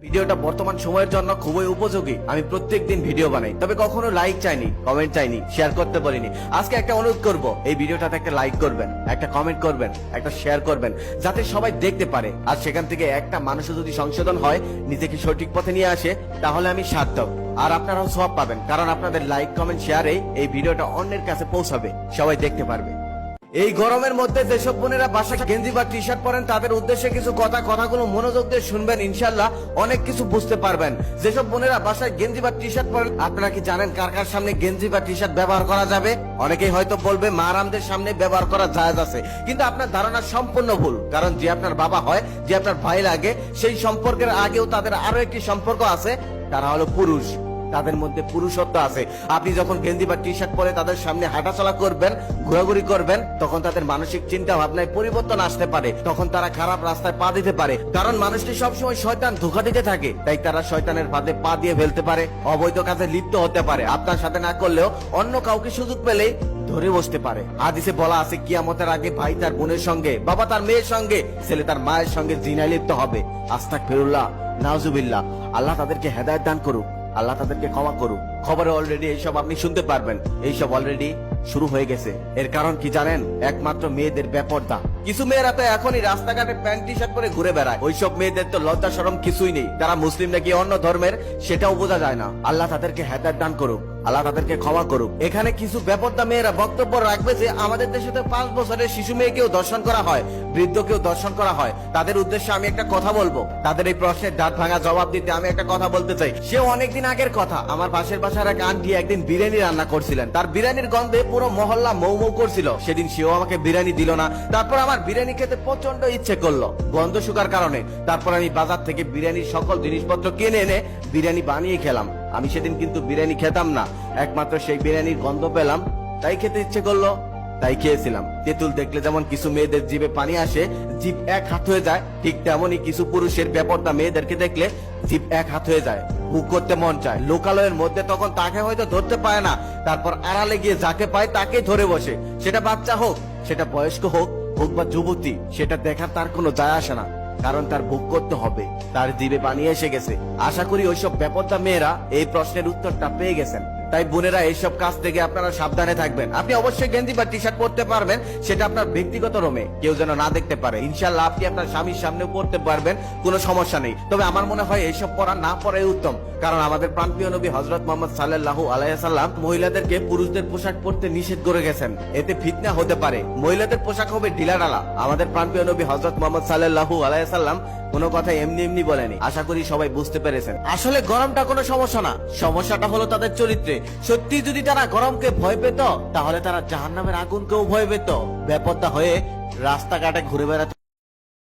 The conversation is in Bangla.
ভিডিওটা বর্তমান সময়ের জন্য খুবই উপযোগী। আমি প্রত্যেকদিন ভিডিও বানাই, তবে কখনো লাইক চাইনি, কমেন্ট চাইনি, শেয়ার করতে বলিনি। আজকে একটা অনুরোধ করব, এই ভিডিওটাতে একটা লাইক করবেন, একটা কমেন্ট করবেন, একটা শেয়ার করবেন, যাতে সবাই দেখতে পারে। আর সেখান থেকে একটা মানুষও যদি সংশোধন হয়, নিজেকে সঠিক পথে নিয়ে আসে, তাহলে আমি সার্থক। আর আপনারাও সওয়াব পাবেন, কারণ আপনাদের লাইক কমেন্ট শেয়ারে এই ভিডিওটা অন্যের কাছে পৌঁছাবে, সবাই দেখতে পারবে। এই গরমের মধ্যে যেসব বোনেরা বাসায় গেঞ্জি বা টি শার্ট পরেন, তাদের উদ্দেশ্যে কিছু কথাগুলো মনোযোগ দিয়ে শুনবেন, ইনশাল্লাহ অনেক কিছু বুঝতে পারবেন। যেসব বোনেরা বাসায় গেঞ্জি বা টি শার্ট পরেন, আপনারা কি জানেন কার কার সামনে গেঞ্জি বা টি শার্ট ব্যবহার করা যাবে? অনেকেই হয়তো বলবে মারামদের সামনে ব্যবহার করা জায়েজ আছে, কিন্তু আপনার ধারণা সম্পূর্ণ ভুল। কারণ যে আপনার বাবা হয়, যে আপনার ভাই লাগে, সেই সম্পর্কের আগেও তাদের আরো একটি সম্পর্ক আছে, তারা হলো পুরুষ। তাদের মধ্যে পুরুষত্ব আছে। আপনি যখন গেঞ্জি বা টি শার্ট পরে তাদের সামনে হাঁটাচলা করবেন, ঘোরাঘুরি করবেন, তখন তাদের মানসিক চিন্তা ভাবনায় পরিবর্তন আসতে পারে। তখন তারা খারাপ রাস্তায় পা দিতে পারে। কারণ মানুষটি সবসময় শয়তান ধোঁকা দিতে থাকে, তাই তারা শয়তানের ফাঁদে পা দিয়ে ফেলতে পারে, অবৈধ কাজে লিপ্ত হতে পারে। আপনার সাথে না করলেও অন্য কাউকে সুযোগ পেলেই ধরে বসতে পারে। হাদিসে বলা আছে, কিয়ামতের আগে ভাই তার বোনের সঙ্গে, বাবা তার মেয়ের সঙ্গে, ছেলে তার মায়ের সঙ্গে জিনায় লিপ্ত হবে। আস্তাগফিরুল্লাহ, নাউজুবিল্লাহ। আল্লাহ তাদেরকে হেদায়েত দান করুক, আল্লাহ তাদেরকে ক্ষমা করুক। খবরে অলরেডি এইসব আপনি শুনতে পারবেন, এইসব অলরেডি শুরু হয়ে গেছে। এর কারণ কি জানেন? একমাত্র মেয়েদের বেপরদা। কিছু মেয়েরা তো এখনই রাস্তাঘাটে প্যান্ট টি শার্ট পরে ঘুরে বেড়ায়। ওইসব মেয়েদের তো লজ্জা শরম কিছুই নেই। তারা মুসলিম নাকি অন্য ধর্মের, সেটাও বোঝা যায় না। আল্লাহ তাদেরকে হেদায়েত দান করুক, আল্লাহ তাদেরকে ক্ষমা করুক। এখানে কিছু বেপরদা মেয়েরা বক্তব্য রাখবে যে আমাদের দেশে তো 5 বছরের শিশু মেয়েকেও দর্শন করা হয়, বৃদ্ধকেও দর্শন করা হয়। তাদের উদ্দেশ্যে আমি একটা কথা বলবো। তাদের এই প্রশ্নের দাঁত ভাঙা জবাব দিতে আমি একটা কথা বলতে চাই। সে অনেকদিন আগের কথা, আমার পাশের বাসার এক আন্টি একদিন বিরিয়ানি রান্না করছিলেন। তার বিরিয়ানির গন্ধে পুরো মহল্লা মৌ মৌ করছিল। সেদিন সেও আমাকে বিরিয়ানি দিল না। তারপর আমার বিরিয়ানি খেতে প্রচন্ড ইচ্ছে করলো, গন্ধ শুকার কারণে। তারপর আমি বাজার থেকে বিরিয়ানির সকল জিনিসপত্র কিনে এনে বিরিয়ানি বানিয়ে খেলাম। আমি সেদিন কিন্তু বিরিয়ানি খেতাম না, একমাত্র সেই বিরিয়ানির গন্ধ পেলাম, তাই খেতে ইচ্ছে করলো, তাই খেয়েছিলাম। তেঁতুল দেখলে যেমন কিছু মেয়েদের জিভে পানি আসে, জিভ এক হাত হয়ে যায়, ঠিক তেমনই কিছু পুরুষের বেপরদা মেয়েদেরকে দেখলে জিভ এক হাত হয়ে যায়, বুক করতে মন চায়। লোকালয়ের মধ্যে তখন তাকে হয়তো ধরতে পায় না, তারপর আড়ালে গিয়ে যাকে পায় তাকে ধরে বসে। সেটা বাচ্চা হোক, সেটা বয়স্ক হোক, হোক বা যুবতী, সেটা দেখার তার কোনো যায় আসে না, কারণ তার ভোগ করতে হবে, তার জিভে পানি এসে গেছে। আশা করি ওইসব বেপরদা মেয়েরা এই প্রশ্নের উত্তরটা পেয়ে গেছেন। তাই বোনেরা, এইসব কাজ থেকে আপনারা সাবধানে থাকবেন। আপনি অবশ্যই গেঞ্জি বা টি শার্ট পরতে পারবেন, সেটা আপনার ব্যক্তিগত রুমে, কেউ যেন না দেখতে পারে। ইনশাআল্লাহ আপনি আপনার স্বামীর সামনেও পড়তে পারবেন, কোনো সমস্যা নেই। তবে আমার মনে হয় এইসব পরা না পরাই উত্তম, কারণ আমাদের প্রাণপ্রিয় নবী হযরত মুহাম্মদ সাল্লাল্লাহু আলাইহি সাল্লাম মহিলাদেরকে পুরুষদের পোশাক পরতে নিষেধ করে গেছেন। এতে ফিতনা হতে পারে, মহিলাদের পোশাক হবে ঢিলাঢালা। আমাদের প্রাণপ্রিয় নবী হযরত মুহাম্মদ সাল্লাল্লাহু আলাইহি সাল্লাম কোনো কথা এমনি এমনি বলেনি। আশা করি সবাই বুঝতে পেরেছেন। আসলে গরমটা কোনো সমস্যা না, সমস্যাটা হলো তাদের চরিত্রে। সত্যি যদি তারা গরমকে ভয় পেত, তাহলে তারা জাহান্নামের আগুনকেও ভয় পেত। বেপরদা হয়ে রাস্তাঘাটে ঘুরে বেড়াতে